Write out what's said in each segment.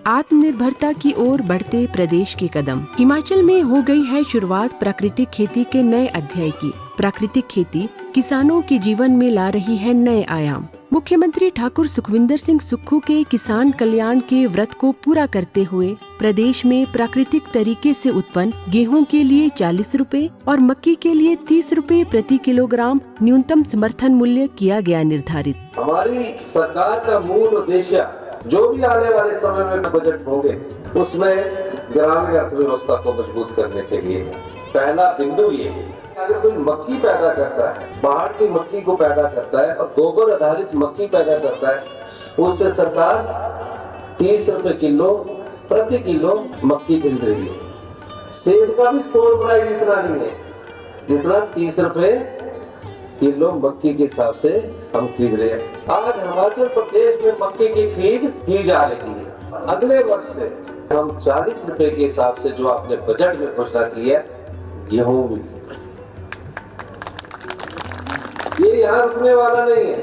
आत्मनिर्भरता की ओर बढ़ते प्रदेश के कदम। हिमाचल में हो गई है शुरुआत प्राकृतिक खेती के नए अध्याय की। प्राकृतिक खेती किसानों के जीवन में ला रही है नए आयाम। मुख्यमंत्री ठाकुर सुखविंदर सिंह सुक्खू के किसान कल्याण के व्रत को पूरा करते हुए प्रदेश में प्राकृतिक तरीके से उत्पन्न गेहूं के लिए 40 रुपए और मक्की के लिए 30 रुपए प्रति किलोग्राम न्यूनतम समर्थन मूल्य किया गया निर्धारित। हमारी सरकार का मूल उद्देश्य जो भी आने वाले समय में बजट होंगे उसमें ग्रामीण अर्थव्यवस्था को मजबूत करने के लिए पहला बिंदु ये है, अगर कोई मक्की पैदा करता है, बाहर की मक्की को पैदा करता है और गोबर आधारित मक्की पैदा करता है, उससे सरकार 30 रुपए किलो प्रति किलो मक्की खरीद रही है। सेब का भी स्टोर प्राइस इतना नहीं है जितना 30 रुपए किलो मक्की के हिसाब से हम खरीद रहे हैं। आज हिमाचल प्रदेश में मक्की की खरीद की जा रही है। अगले वर्ष से हम 40 रुपए के हिसाब से जो आपने बजट में घोषणा की है गेहूं भी खरीद रहे हैं। ये यहाँ रुकने वाला नहीं है,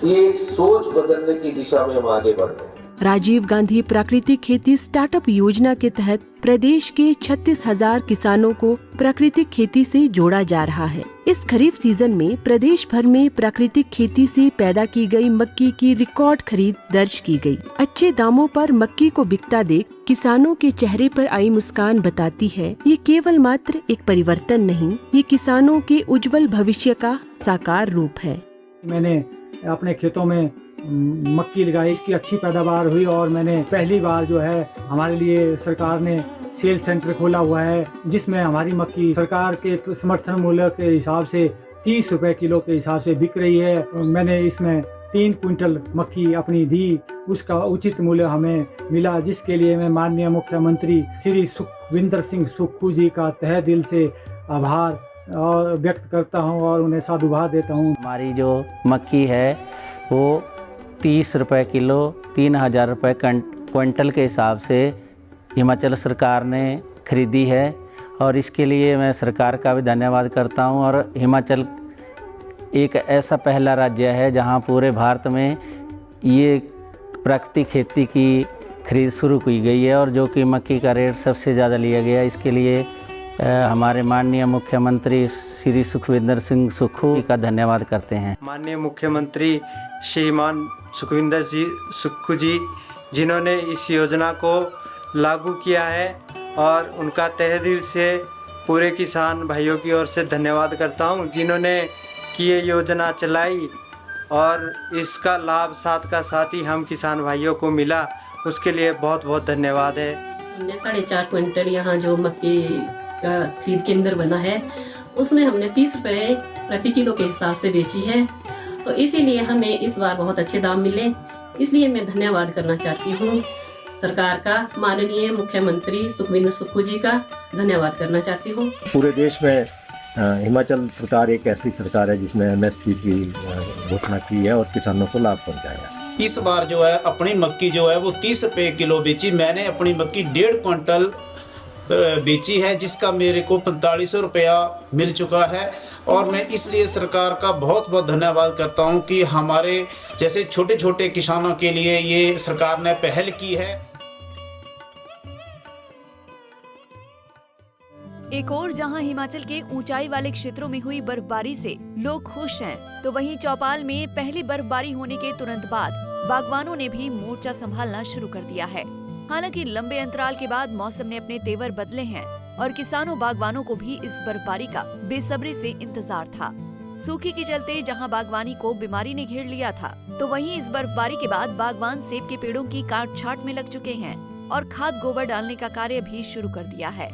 ये एक सोच बदलने की दिशा में हम आगे बढ़ रहे हैं। राजीव गांधी प्राकृतिक खेती स्टार्टअप योजना के तहत प्रदेश के 36,000 किसानों को प्राकृतिक खेती से जोड़ा जा रहा है। इस खरीफ सीजन में प्रदेश भर में प्राकृतिक खेती से पैदा की गई मक्की की रिकॉर्ड खरीद दर्ज की गई। अच्छे दामों पर मक्की को बिकता देख किसानों के चेहरे पर आई मुस्कान बताती है ये केवल मात्र एक परिवर्तन नहीं, ये किसानों के उज्जवल भविष्य का साकार रूप है। मैंने अपने खेतों में मक्की लगाई, इसकी अच्छी पैदावार हुई और मैंने पहली बार जो है हमारे लिए सरकार ने सेल सेंटर खोला हुआ है जिसमें हमारी मक्की सरकार के समर्थन मूल्य के हिसाब से 30 रुपए किलो के हिसाब से बिक रही है। मैंने इसमें 3 क्विंटल मक्की अपनी दी, उसका उचित मूल्य हमें मिला, जिसके लिए मैं माननीय मुख्यमंत्री श्री सुखविंदर सिंह सुक्खू जी का तहे दिल से आभार और व्यक्त करता हूं और उन्हें साधुवाद देता हूं। हमारी जो मक्की है वो 30 रुपए किलो 3,000 रुपए क्विंटल के हिसाब से हिमाचल सरकार ने खरीदी है और इसके लिए मैं सरकार का भी धन्यवाद करता हूं। और हिमाचल एक ऐसा पहला राज्य है जहां पूरे भारत में ये प्राकृतिक खेती की खरीद शुरू की गई है और जो कि मक्की का रेट सबसे ज़्यादा लिया गया। इसके लिए हमारे माननीय मुख्यमंत्री श्री सुखविंदर सिंह सुक्खू का धन्यवाद करते हैं। माननीय मुख्यमंत्री श्रीमान सुखविंदर जी सुक्खू जी जिन्होंने इस योजना को लागू किया है और उनका तहे दिल से पूरे किसान भाइयों की ओर से धन्यवाद करता हूं जिन्होंने कि ये योजना चलाई और इसका लाभ साथ का साथ ही हम किसान भाइयों को मिला, उसके लिए बहुत बहुत धन्यवाद है। हमने 4.5 क्विंटल यहाँ जो मक्की का खरीद केंद्र बना है उसमें हमने 30 रुपए प्रति किलो के हिसाब से बेची है, तो इसीलिए हमें इस बार बहुत अच्छे दाम मिले। इसलिए मैं धन्यवाद करना चाहती हूँ सरकार का, माननीय मुख्यमंत्री सुखविंदर सुक्खू जी का धन्यवाद करना चाहती हूँ। पूरे देश में हिमाचल सरकार एक ऐसी सरकार है जिसमें MSP की घोषणा की है और किसानों को लाभ पहुँचाया। इस बार जो है अपनी मक्की जो है वो 30 रुपए किलो बेची। मैंने अपनी मक्की 1.5 क्विंटल बेची है जिसका मेरे को 4500 रुपया मिल चुका है और मैं इसलिए सरकार का बहुत बहुत धन्यवाद करता हूं कि हमारे जैसे छोटे छोटे किसानों के लिए ये सरकार ने पहल की है। एक और जहां हिमाचल के ऊंचाई वाले क्षेत्रों में हुई बर्फबारी से लोग खुश हैं, तो वहीं चौपाल में पहली बर्फबारी होने के तुरंत बाद बागवानों ने भी मोर्चा संभालना शुरू कर दिया है। हालांकि लंबे अंतराल के बाद मौसम ने अपने तेवर बदले हैं और किसानों बागवानों को भी इस बर्फबारी का बेसब्री से इंतजार था। सूखे के चलते जहां बागवानी को बीमारी ने घेर लिया था, तो वहीं इस बर्फबारी के बाद बागवान सेब के पेड़ों की काट छांट में लग चुके हैं और खाद गोबर डालने का कार्य भी शुरू कर दिया है।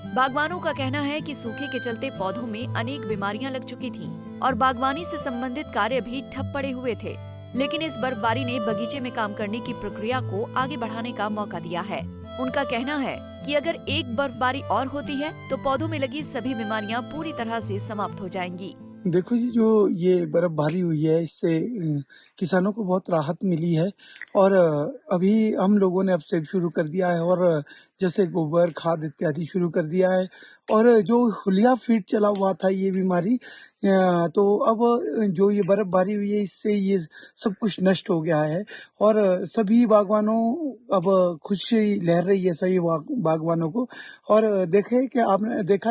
बागवानों का कहना है कि सूखे के चलते पौधों में अनेक बीमारियां लग चुकी थीं और बागवानी से संबंधित कार्य भी ठप पड़े हुए थे, लेकिन इस बर्फबारी ने बगीचे में काम करने की प्रक्रिया को आगे बढ़ाने का मौका दिया है। उनका कहना है कि अगर एक बर्फबारी और होती है तो पौधों में लगी सभी बीमारियां पूरी तरह से समाप्त हो जाएंगी। देखो जी, जो ये बर्फबारी हुई है इससे किसानों को बहुत राहत मिली है और अभी हम लोगों ने अब से शुरू कर दिया है और जैसे गोबर खाद इत्यादि शुरू कर दिया है। और जो हुलिया फीट चला हुआ था ये बीमारी, तो अब जो ये बर्फबारी हुई है इससे ये सब कुछ नष्ट हो गया है और सभी बागवानों अब खुशी लहर रही है सभी बागवानों को। और देखा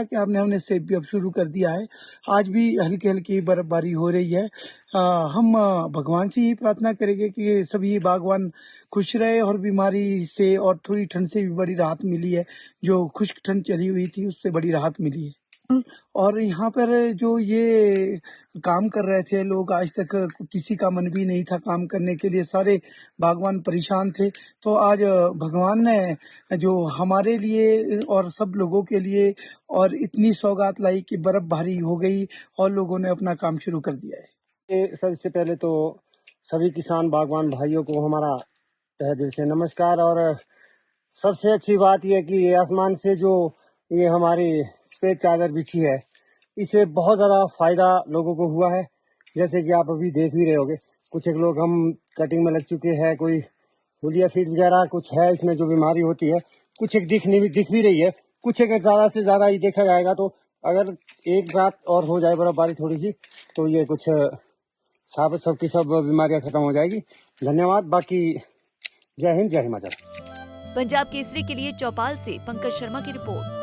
कि आपने हमने सेब भी अब शुरू कर दिया है। आज भी हल्की हल्की बर्फबारी हो रही है। हम भगवान से ही प्रार्थना करेंगे कि सभी बागवान खुश रहे और बीमारी से और थोड़ी ठंड से भी बड़ी राहत मिली है। जो खुश्क ठंड चली हुई थी उससे बड़ी राहत मिली है। और यहाँ पर जो ये काम कर रहे थे लोग, आज तक किसी का मन भी नहीं था काम करने के लिए, सारे बागवान परेशान थे। तो आज भगवान ने जो हमारे लिए और सब लोगों के लिए और इतनी सौगात लाई कि बर्फबारी हो गई और लोगों ने अपना काम शुरू कर दिया है। सबसे पहले तो सभी किसान बागवान भाइयों को हमारा तहे दिल से नमस्कार। और सबसे अच्छी बात यह कि ये आसमान से जो ये हमारी सफेद चादर बिछी है इससे बहुत ज़्यादा फायदा लोगों को हुआ है। जैसे कि आप अभी देख भी रहे होगे, कुछ एक लोग हम कटिंग में लग चुके हैं, कोई हुलिया फीट वगैरह कुछ है इसमें जो बीमारी होती है, कुछ एक दिख भी रही है, कुछ एक ज़्यादा से ज़्यादा ही देखा जाएगा। तो अगर एक रात और हो जाए बर्फबारी थोड़ी सी तो ये कुछ सबकी सब बीमारियां खत्म हो जाएगी। धन्यवाद। बाकी जय हिंद, जय हिमाचल। पंजाब केसरी के लिए चौपाल से पंकज शर्मा की रिपोर्ट।